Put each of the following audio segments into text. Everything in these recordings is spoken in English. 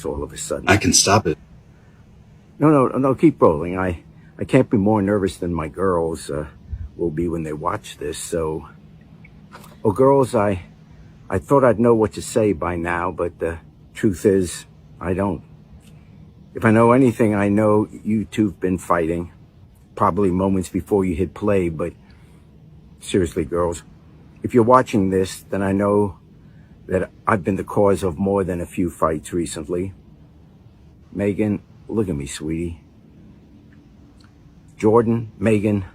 all of a sudden. I can stop it. No, keep rolling. I can't be more nervous than my girls will be when they watch this. So, girls, I thought I'd know what to say by now, but the truth is, I don't. If I know anything, I know you two've been fighting, probably moments before you hit play, but seriously, girls, if you're watching this, then I know that I've been the cause of more than a few fights recently. Megan, look at me, sweetie. Jordan, Megan,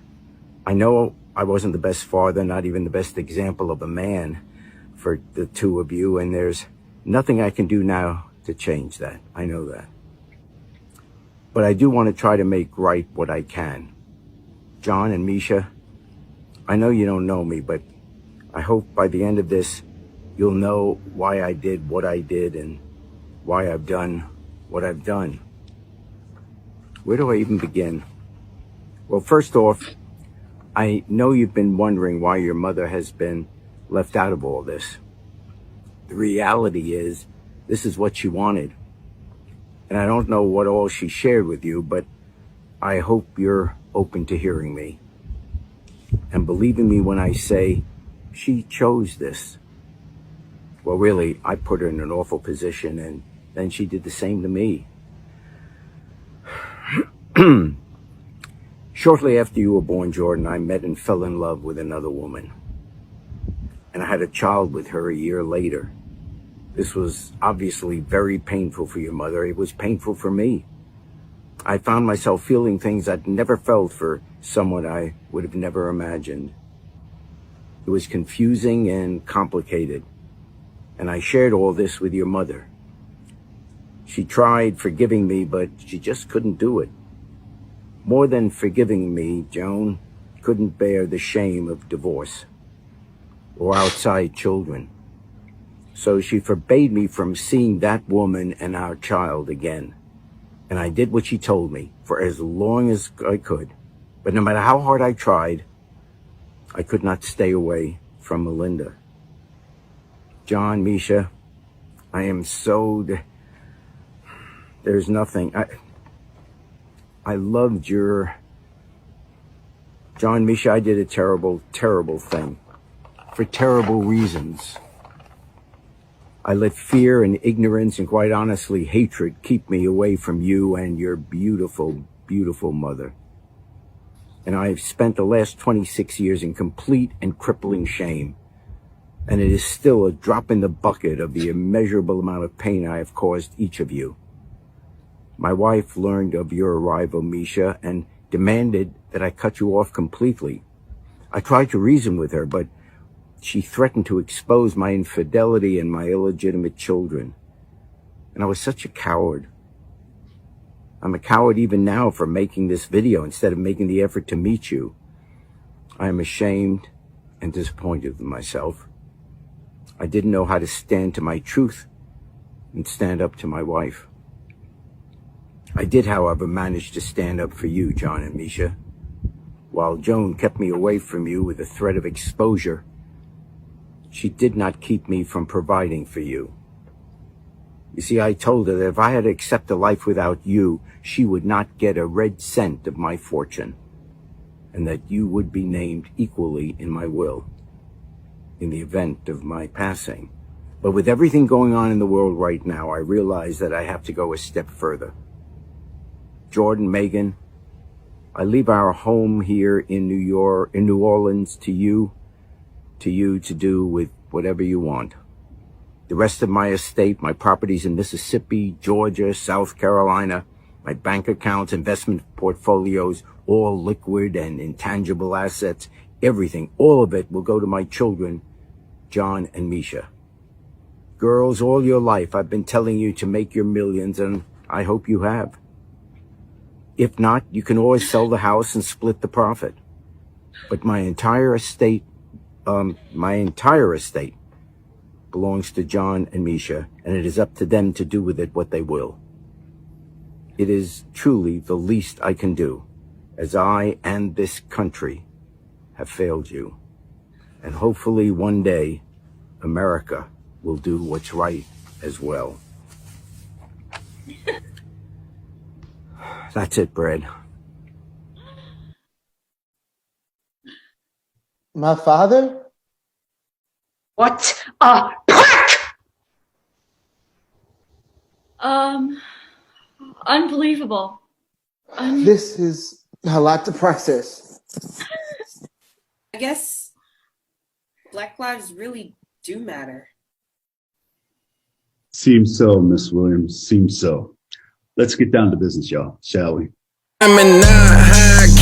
I know I wasn't the best father, not even the best example of a man for the two of you, and there's nothing I can do now to change that. I know that. But I do want to try to make right what I can. John and Misha, I know you don't know me, but I hope by the end of this, you'll know why I did what I did and why I've done what I've done. Where do I even begin? Well, first off, I know you've been wondering why your mother has been left out of all this. The reality is, this is what she wanted. And I don't know what all she shared with you, but I hope you're open to hearing me. And believing me when I say she chose this. Well, really, I put her in an awful position, and then she did the same to me. Shortly after you were born, Jordan, I met and fell in love with another woman. And I had a child with her a year later. This was obviously very painful for your mother. It was painful for me. I found myself feeling things I'd never felt for someone I would have never imagined. It was confusing and complicated. And I shared all this with your mother. She tried forgiving me, but she just couldn't do it. More than forgiving me, Joan couldn't bear the shame of divorce or outside children. So she forbade me from seeing that woman and our child again. And I did what she told me for as long as I could. But no matter how hard I tried, I could not stay away from Melinda. John, Misha, I am so... There's nothing. I loved your... John, Misha, I did a terrible, terrible thing. For terrible reasons. I let fear and ignorance and quite honestly hatred keep me away from you and your beautiful, beautiful mother. And I've spent the last 26 years in complete and crippling shame. And it is still a drop in the bucket of the immeasurable amount of pain I have caused each of you. My wife learned of your arrival, Misha, and demanded that I cut you off completely. I tried to reason with her, but she threatened to expose my infidelity and my illegitimate children. And I was such a coward. I'm a coward even now for making this video instead of making the effort to meet you. I am ashamed and disappointed with myself. I didn't know how to stand to my truth and stand up to my wife. I did, however, manage to stand up for you, John and Misha. While Joan kept me away from you with the threat of exposure, she did not keep me from providing for you. You see, I told her that if I had to accept a life without you, she would not get a red cent of my fortune, and that you would be named equally in my will in the event of my passing. But with everything going on in the world right now, I realize that I have to go a step further. Jordan, Megan, I leave our home here in New Orleans to you to do with whatever you want. The rest of my estate, my properties in Mississippi, Georgia, South Carolina, my bank accounts, investment portfolios, all liquid and intangible assets, everything, all of it will go to my children, John and Misha. Girls, all your life I've been telling you to make your millions, and I hope you have. If not, you can always sell the house and split the profit. But my entire estate belongs to John and Misha, and it is up to them to do with it what they will. It is truly the least I can do, as I and this country have failed you. And hopefully one day, America will do what's right as well. That's it, Brad. My father? What a prick! Unbelievable. This is a lot to process. I guess Black lives really do matter. Seems so, Miss Williams. Seems so. Let's get down to business, y'all, shall we? I'm not high.